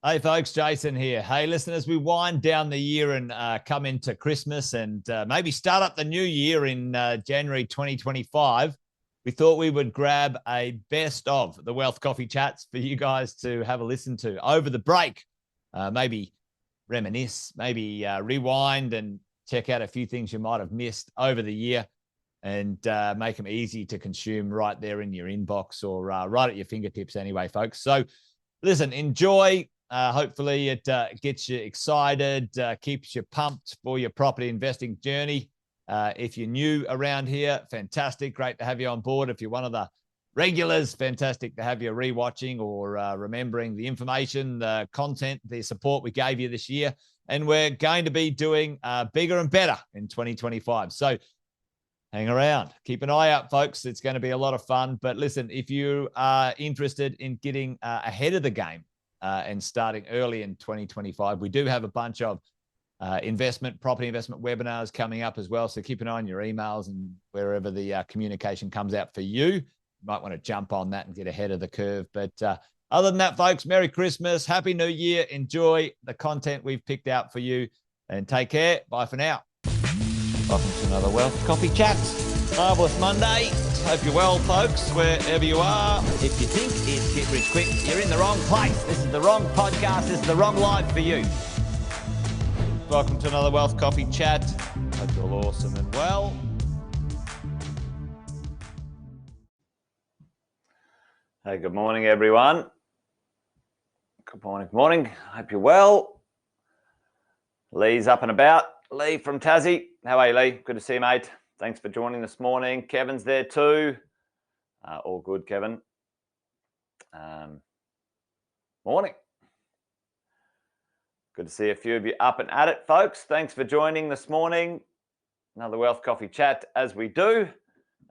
Hey folks, Jason here. Hey, listen, as we wind down the year and come into Christmas and maybe start up the new year in January 2025, we thought we would grab a best of the Wealth Coffee Chats for you guys to have a listen to over the break. Maybe reminisce, maybe rewind and check out a few things you might have missed over the year and make them easy to consume right there in your inbox or right at your fingertips anyway, folks. So listen, enjoy. Hopefully it gets you excited, keeps you pumped for your property investing journey. If you're new around here, fantastic. Great to have you on board. If you're one of the regulars, fantastic to have you rewatching or remembering the information, the content, the support we gave you this year. And we're going to be doing bigger and better in 2025. So hang around. Keep an eye out, folks. It's going to be a lot of fun. But listen, if you are interested in getting ahead of the game, and starting early in 2025. We do have a bunch of property investment webinars coming up as well. So keep an eye on your emails and wherever the communication comes out for you. You might want to jump on that and get ahead of the curve. But other than that, folks, Merry Christmas, Happy New Year. Enjoy the content we've picked out for you and take care. Bye for now. Welcome to another Wealth Coffee Chats. Marvelous Monday. Hope you're well, folks, wherever you are. If you think it's Get Rich Quick, you're in the wrong place. This is the wrong podcast. This is the wrong live for you. Welcome to another Wealth Coffee Chat. Hope you're all awesome and well. Hey, good morning, everyone. Good morning, good morning. Hope you're well. Lee's up and about. Lee from Tassie. How are you, Lee? Good to see you, mate. Thanks for joining this morning. Kevin's there too. All good, Kevin. Morning. Good to see a few of you up and at it, folks. Thanks for joining this morning. Another Wealth Coffee Chat as we do.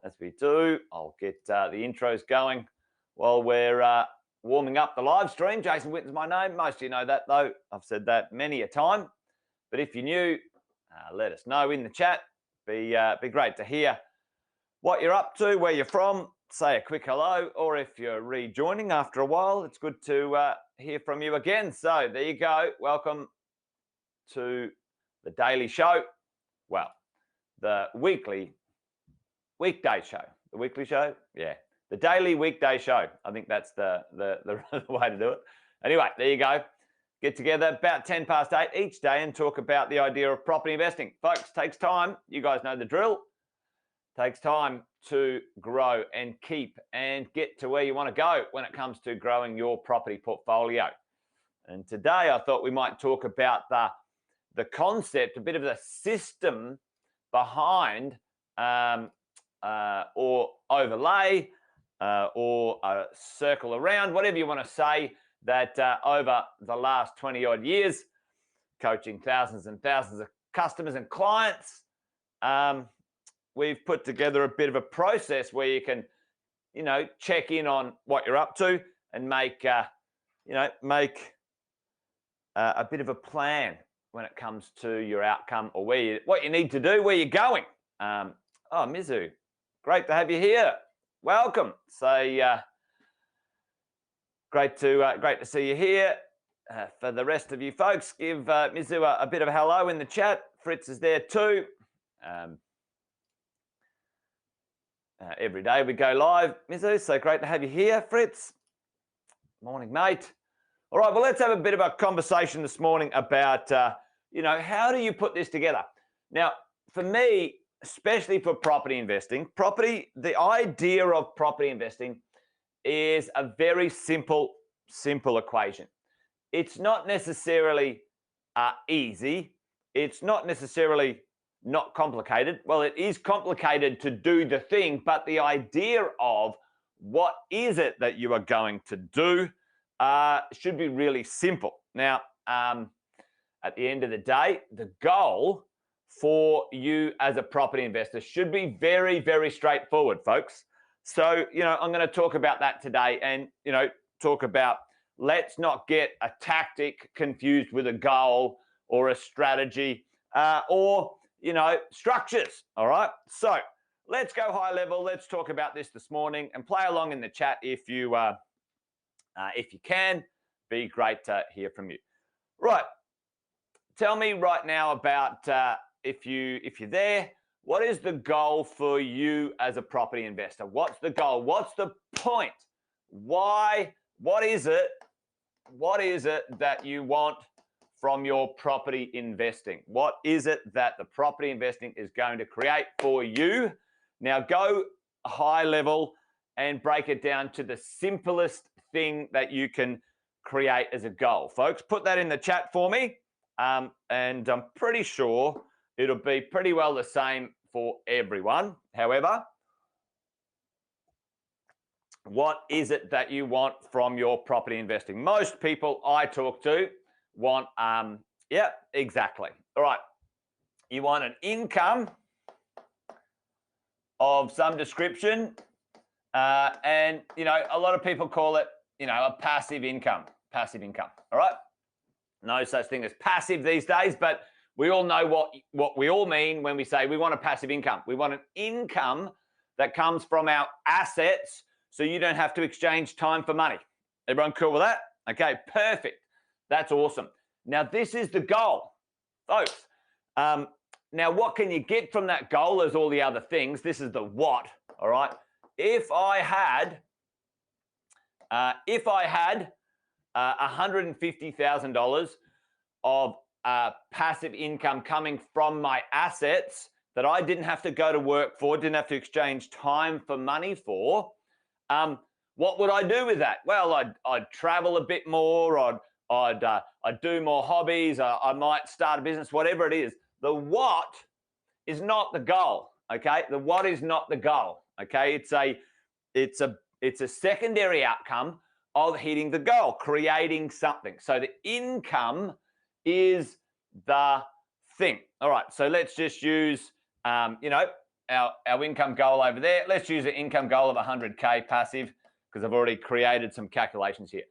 I'll get the intros going while we're warming up the live stream. Jason Whitton's my name. Most of you know that, though. I've said that many a time. But if you're new, let us know in the chat. Be great to hear what you're up to, where you're from. Say a quick hello, or if you're rejoining after a while, it's good to hear from you again. So there you go. Welcome to the daily show. Well, the weekday show. The weekly show? Yeah. The daily weekday show. I think that's the way to do it. Anyway, there you go. Get together about 10 past 8 each day and talk about the idea of property investing. Folks, takes time. You guys know the drill. Takes time to grow and keep and get to where you want to go when it comes to growing your property portfolio. And today I thought we might talk about the concept, a bit of the system behind or overlay or circle around, whatever you want to say, that over the last 20 odd years, coaching thousands and thousands of customers and clients, we've put together a bit of a process where you can, check in on what you're up to and make a bit of a plan when it comes to your outcome or what you need to do, where you're going. Mizu, great to have you here. Welcome. Great to see you here. For the rest of you folks, give Mizu a bit of a hello in the chat. Fritz is there too. Every day we go live, Mizu, so great to have you here, Fritz. Morning, mate. All right, well, let's have a bit of a conversation this morning about, how do you put this together? Now, for me, especially for property investing, the idea of property investing is a very simple equation. It's not necessarily easy. It's not necessarily not complicated. Well, it is complicated to do the thing, but the idea of what is it that you are going to do should be really simple. Now, at the end of the day, the goal for you as a property investor should be very, very straightforward, folks. So, I'm going to talk about that today and, talk about let's not get a tactic confused with a goal or a strategy or, structures. All right. So let's go high level. Let's talk about this morning and play along in the chat if you can. be great to hear from you. Right. Tell me right now about if you're there, what is the goal for you as a property investor? What's the goal? What's the point? Why? What is it? What is it that you want from your property investing? What is it that the property investing is going to create for you? Now go high level and break it down to the simplest thing that you can create as a goal. Folks, put that in the chat for me. And I'm pretty sure it'll be pretty well the same for everyone. However, what is it that you want from your property investing? Most people I talk to want, yeah, exactly. All right. You want an income of some description. And, you know, a lot of people call it, you know, a passive income. Passive income. All right. No such thing as passive these days, but we all know what we all mean when we say we want a passive income. We want an income that comes from our assets so you don't have to exchange time for money. Everyone cool with that? Okay, perfect. That's awesome. Now, this is the goal, folks. Now, what can you get from that goal as all the other things? This is the what, all right? If I had $150,000 of passive income coming from my assets that I didn't have to go to work for, didn't have to exchange time for money for, what would I do with that? Well, I'd travel a bit more, I'd do more hobbies, I might start a business, whatever it is. The what is not the goal, okay? The what is not the goal, okay? It's a secondary outcome of hitting the goal, creating something. So the income is the thing. All right, so let's just use, you know, our income goal over there. Let's use an income goal of 100K passive because I've already created some calculations here.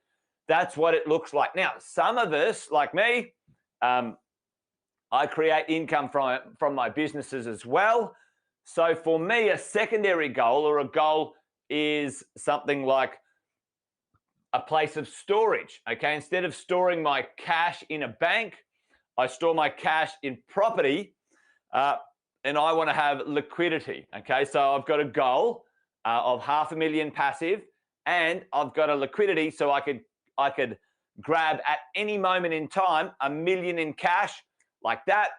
That's what it looks like. Now, some of us, like me, I create income from my businesses as well. So for me, a secondary goal or a goal is something like a place of storage, okay? Instead of storing my cash in a bank, I store my cash in property, and I want to have liquidity, okay? So I've got a goal of $500,000 passive, and I've got a liquidity so I could grab at any moment in time $1 million in cash like that,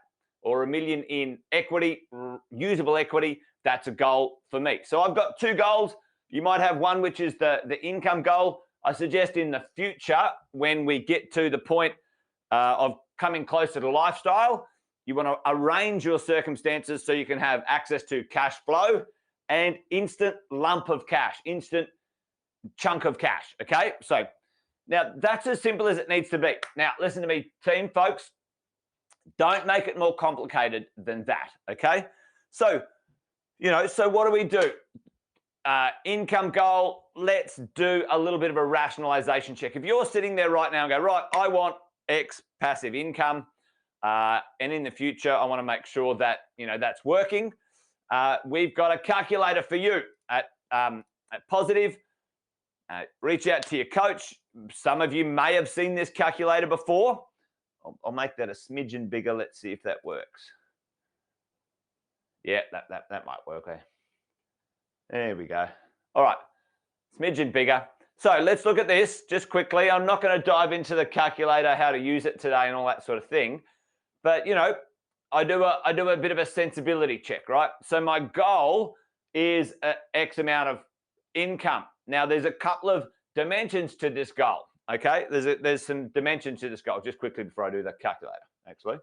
or $1 million in equity, usable equity. That's a goal for me. So I've got two goals. You might have one, which is the income goal. I suggest in the future, when we get to the point of coming closer to lifestyle, you want to arrange your circumstances so you can have access to cash flow and instant lump of cash, instant chunk of cash, okay? So now that's as simple as it needs to be. Now, listen to me, team, folks. Don't make it more complicated than that, okay? So, you know, so what do we do? Income goal, let's do a little bit of a rationalization check. If you're sitting there right now and go, right, I want X passive income, and in the future, I want to make sure that, you know, that's working. We've got a calculator for you at Positive. Reach out to your coach. Some of you may have seen this calculator before. I'll make that a smidgen bigger. Let's see if that works. Yeah, that might work there. There we go. All right, smidgen bigger. So let's look at this just quickly. I'm not going to dive into the calculator, how to use it today and all that sort of thing. But, you know, I do a bit of a sensibility check, right? So my goal is X amount of income. Now, there's a couple of dimensions to this goal, okay? There's some dimensions to this goal, just quickly before I do the calculator, actually.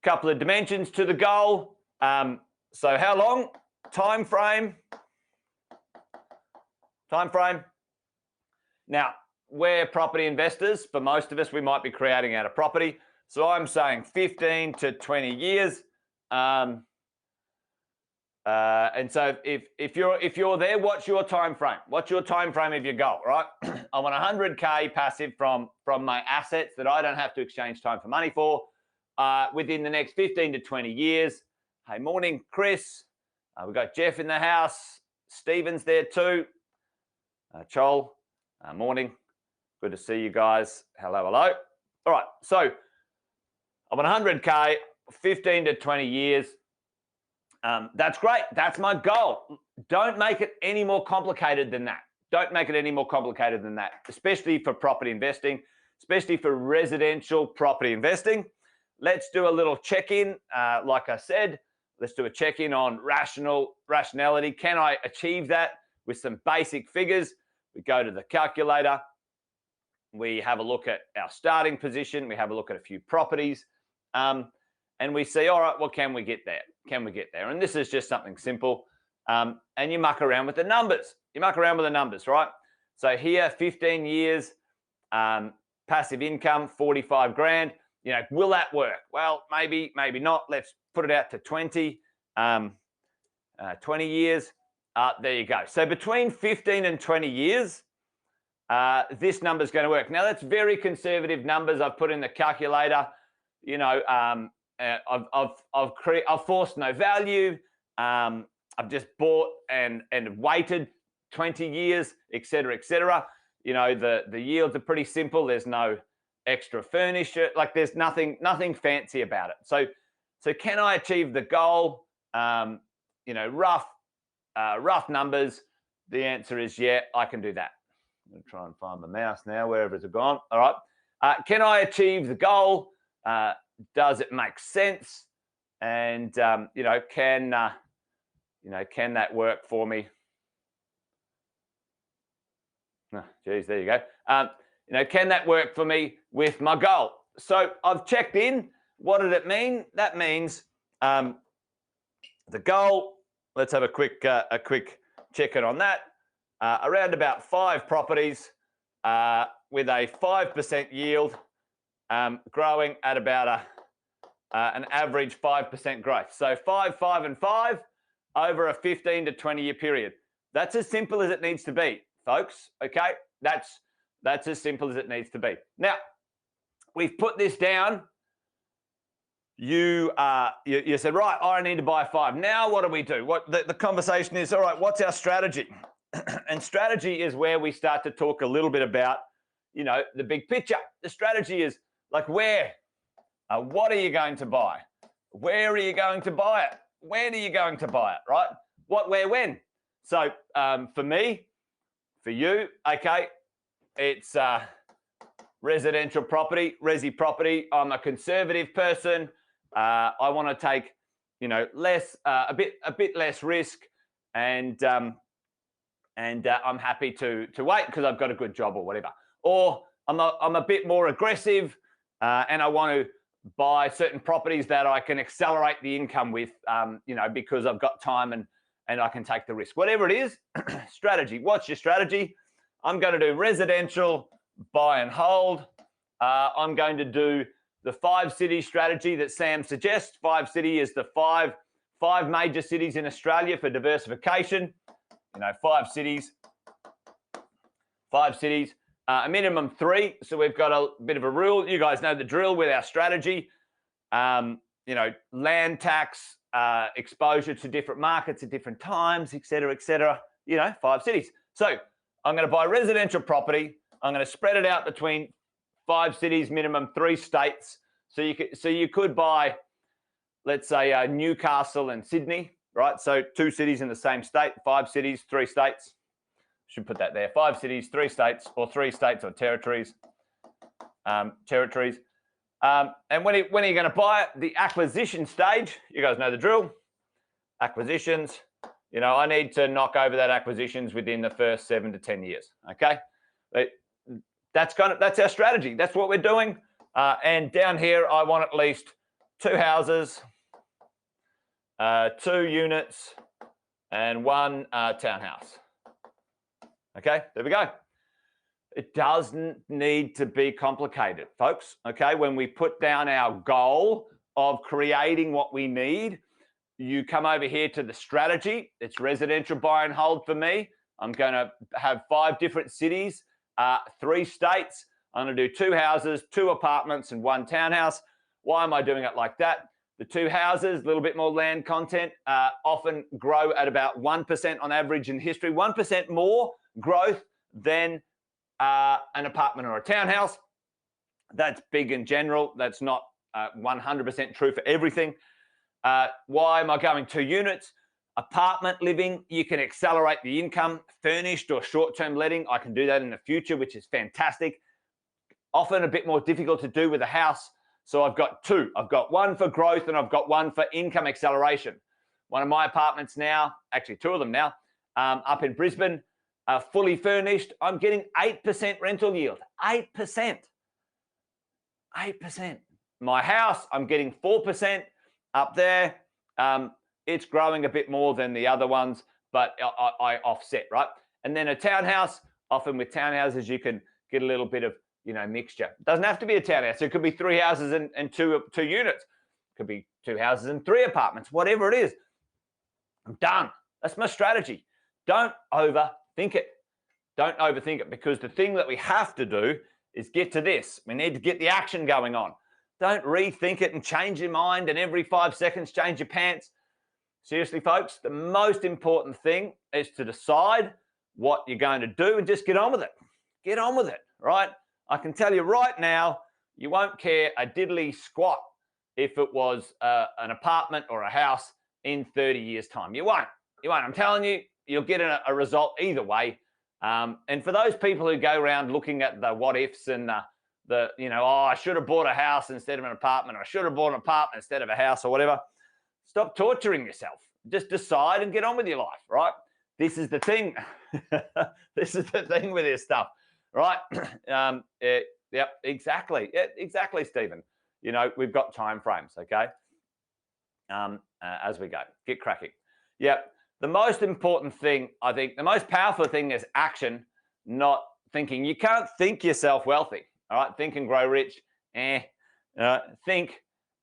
Couple of dimensions to the goal. So how long? Time frame. Now, we're property investors. For most of us, we might be creating out of property. So I'm saying 15 to 20 years. And so if you're there, what's your time frame? What's your time frame of your goal, right? I want 100K passive from my assets that I don't have to exchange time for money for within the next 15 to 20 years. Hey, morning, Chris. We've got Jeff in the house. Stephen's there too. Chol. Morning. Good to see you guys. Hello, hello. All right, so I'm on 100K, 15 to 20 years. That's great. That's my goal. Don't make it any more complicated than that. Don't make it any more complicated than that, especially for property investing, especially for residential property investing. Let's do a little check-in. Like I said, let's do a check-in on rationality. Can I achieve that with some basic figures? We go to the calculator. We have a look at our starting position. We have a look at a few properties. And we see, all right, well, can we get there? Can we get there? And this is just something simple. And you muck around with the numbers. You muck around with the numbers, right? So here, 15 years, passive income, 45 grand. You know, will that work? Well, maybe, maybe not. Let's put it out to 20 years. There you go. So between 15 and 20 years, this number is going to work. Now, that's very conservative numbers I've put in the calculator. You know, I've forced no value. I've just bought and waited 20 years, et cetera, et cetera. You know, the yields are pretty simple. There's no extra furniture. Like, there's nothing fancy about it. So can I achieve the goal? You know, rough numbers. The answer is yeah, I can do that. I'm going to try and find my mouse now, wherever it's gone. All right. Can I achieve the goal? Does it make sense? And you know, can that work for me? Oh, geez, there you go. You know, can that work for me with my goal? So I've checked in. What did it mean? That means the goal. Let's have a quick check in on that. Around about 5 properties with a 5% yield, growing at about an average 5% growth. So 5, 5, and 5 over a 15 to 20 year period. That's as simple as it needs to be, folks. Okay, that's as simple as it needs to be. Now, we've put this down. You said, right, I need to buy 5. Now, what do we do? What the conversation is, all right, what's our strategy? And strategy is where we start to talk a little bit about, you know, the big picture. The strategy is like, where? What are you going to buy? Where are you going to buy it? When are you going to buy it, right? What, where, when? So for me, for you, okay, it's residential property, resi property. I'm a conservative person. I want to take, you know, a bit less risk, and I'm happy to wait because I've got a good job or whatever. Or I'm a bit more aggressive, and I want to buy certain properties that I can accelerate the income with, you know, because I've got time and I can take the risk. Whatever it is, strategy. What's your strategy? I'm going to do residential buy and hold. I'm going to do the 5 city strategy that Sam suggests. 5 city is the five major cities in Australia for diversification. You know, 5 cities, a minimum 3. So we've got a bit of a rule. You guys know the drill with our strategy. You know, land tax, exposure to different markets at different times, et cetera, et cetera. You know, 5 cities. So I'm going to buy residential property. I'm going to spread it out between 5 cities, minimum 3 states. So you could buy, let's say, Newcastle and Sydney, right? So 2 cities in the same state, 5 cities, 3 states. Should put that there. 5 cities, 3 states, or 3 states or territories. And when are you going to buy it? The acquisition stage. You guys know the drill. Acquisitions. You know, I need to knock over that acquisitions within the first 7 to 10 years. Okay, that's our strategy. That's what we're doing. And down here, I want at least 2 houses, 2 units, and 1 townhouse. Okay, there we go. It doesn't need to be complicated, folks. Okay, when we put down our goal of creating what we need, you come over here to the strategy. It's residential buy and hold for me. I'm going to have 5 different cities, 3 states. I'm going to do 2 houses, 2 apartments, and 1 townhouse. Why am I doing it like that? The 2 houses, a little bit more land content, often grow at about 1% on average in history. 1% more growth than an apartment or a townhouse. That's big in general. That's not 100% true for everything. Why am I going 2 units? Apartment living, you can accelerate the income. Furnished or short-term letting, I can do that in the future, which is fantastic. Often a bit more difficult to do with a house. So I've got 2. I've got one for growth and I've got one for income acceleration. One of my apartments now, actually 2 of them now, up in Brisbane, fully furnished. I'm getting 8% rental yield. 8%. 8%. My house, I'm getting 4% up there. It's growing a bit more than the other ones, but I offset, right? And then a townhouse, often with townhouses, you can get a little bit of, mixture. It doesn't have to be a townhouse. It could be 3 houses and two units. It could be 2 houses and 3 apartments, whatever it is. I'm done. That's my strategy. Don't overthink it. Don't overthink it, because the thing that we have to do is get to this. We need to get the action going on. Don't rethink it and change your mind and every 5 seconds change your pants. Seriously, folks, the most important thing is to decide what you're going to do and just get on with it. Get on with it, right? I can tell you right now, you won't care a diddly squat if it was an apartment or a house in 30 years' time. You won't. You won't. I'm telling you, you'll get a result either way. And for those people who go around looking at the what ifs and I should have bought a house instead of an apartment, or I should have bought an apartment instead of a house, or whatever. Stop torturing yourself. Just decide and get on with your life, right? This is the thing. This is the thing with this stuff, right? Yep, exactly. Yeah, exactly, Stephen. We've got time frames, okay? As we go. Get cracking. Yep. The most important thing, I think, the most powerful thing is action, not thinking. You can't think yourself wealthy, all right? Think and grow rich. Think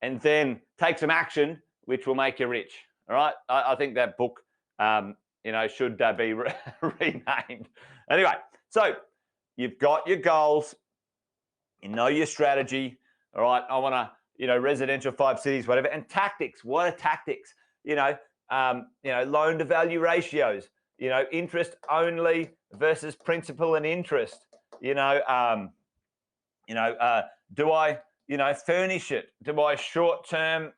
and then take some action, which will make you rich, all right? I think that book, should be renamed. Anyway, so you've got your goals, you know your strategy, all right? I want to, residential 5 cities, whatever, and tactics. What are tactics? Loan to value ratios, interest only versus principal and interest. Do I, furnish it? Do I short-term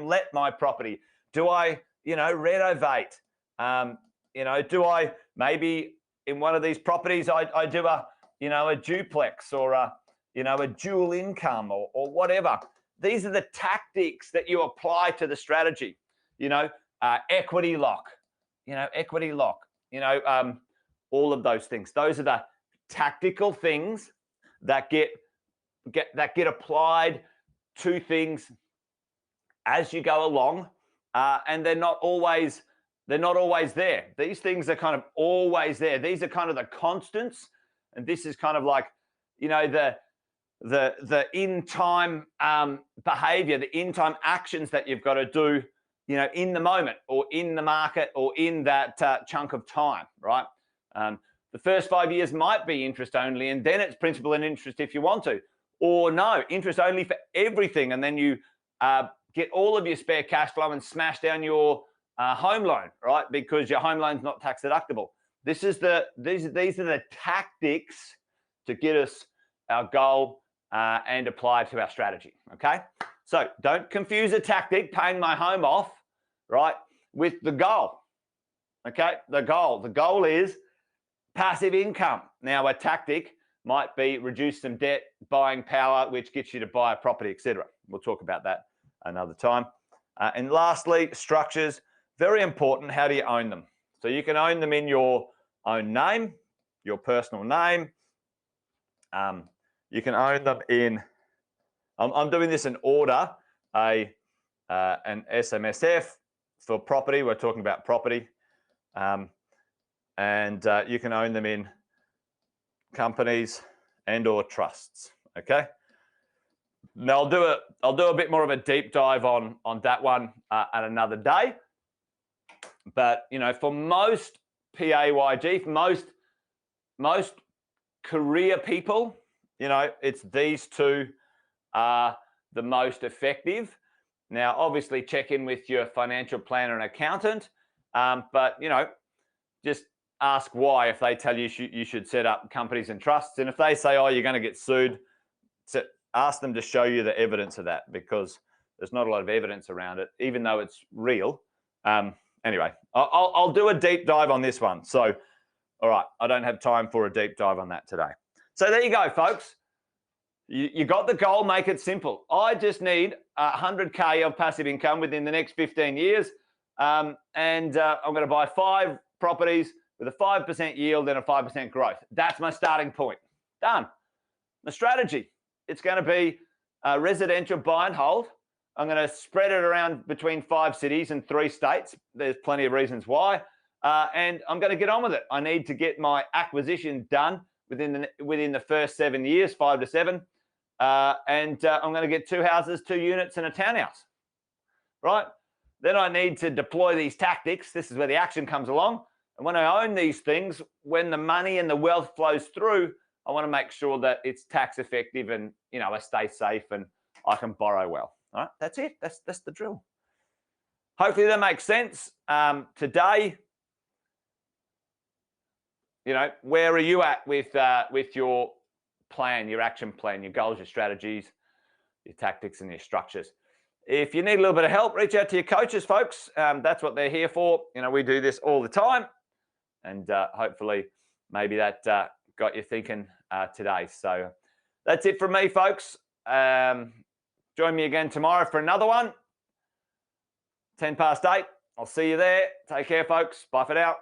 let my property? Do I, renovate? Do I maybe in one of these properties, I do a duplex or a dual income or whatever. These are the tactics that you apply to the strategy. Equity lock, all of those things. Those are the tactical things that get applied to things as you go along, and they're not always there. These things are kind of always there. These are kind of the constants, and this is kind of like the in time behavior, the in time actions that you've got to do. In the moment or in the market or in that chunk of time, right? The first 5 years might be interest only, and then it's principal and interest if you want to. Or no, interest only for everything, and then you get all of your spare cash flow and smash down your home loan, right? Because your home loan's not tax deductible. These are the tactics to get us our goal and apply to our strategy, okay? So don't confuse a tactic, paying my home off, right, with the goal, okay? The goal is passive income. Now, a tactic might be reduce some debt, buying power, which gets you to buy a property, etc. We'll talk about that another time. And lastly, structures, very important. How do you own them? So you can own them in your own name, your personal name. You can own them in, I'm doing this in order, an SMSF for property. We're talking about property. And you can own them in companies and or trusts, okay? Now I'll do a bit more of a deep dive on that one at another day. But, for most PAYG, for most career people, it's these two are the most effective. Now, obviously, check in with your financial planner and accountant, but just ask why if they tell you you should set up companies and trusts. And if they say, oh, you're going to get sued, ask them to show you the evidence of that, because there's not a lot of evidence around it, even though it's real. Anyway, I'll do a deep dive on this one. So, all right, I don't have time for a deep dive on that today. So there you go, folks. You got the goal, make it simple. I just need 100K of passive income within the next 15 years. I'm going to buy 5 properties with a 5% yield and a 5% growth. That's my starting point. Done. The strategy, it's going to be residential buy and hold. I'm going to spread it around between 5 cities and 3 states. There's plenty of reasons why. And I'm going to get on with it. I need to get my acquisition done within the first 7 years, 5 to 7. I'm going to get 2 houses, 2 units, and a townhouse, right? Then I need to deploy these tactics. This is where the action comes along. And when I own these things, when the money and the wealth flows through, I want to make sure that it's tax effective and, I stay safe and I can borrow well. All right, that's it. That's the drill. Hopefully that makes sense. Today, where are you at with your plan, your action plan, your goals, your strategies, your tactics, and your structures? If you need a little bit of help, reach out to your coaches, folks. That's what they're here for. We do this all the time, and hopefully maybe that got you thinking today. So that's it from me, folks. Join me again tomorrow for another one. 8:10. I'll see you there. Take care, folks. Bye for now.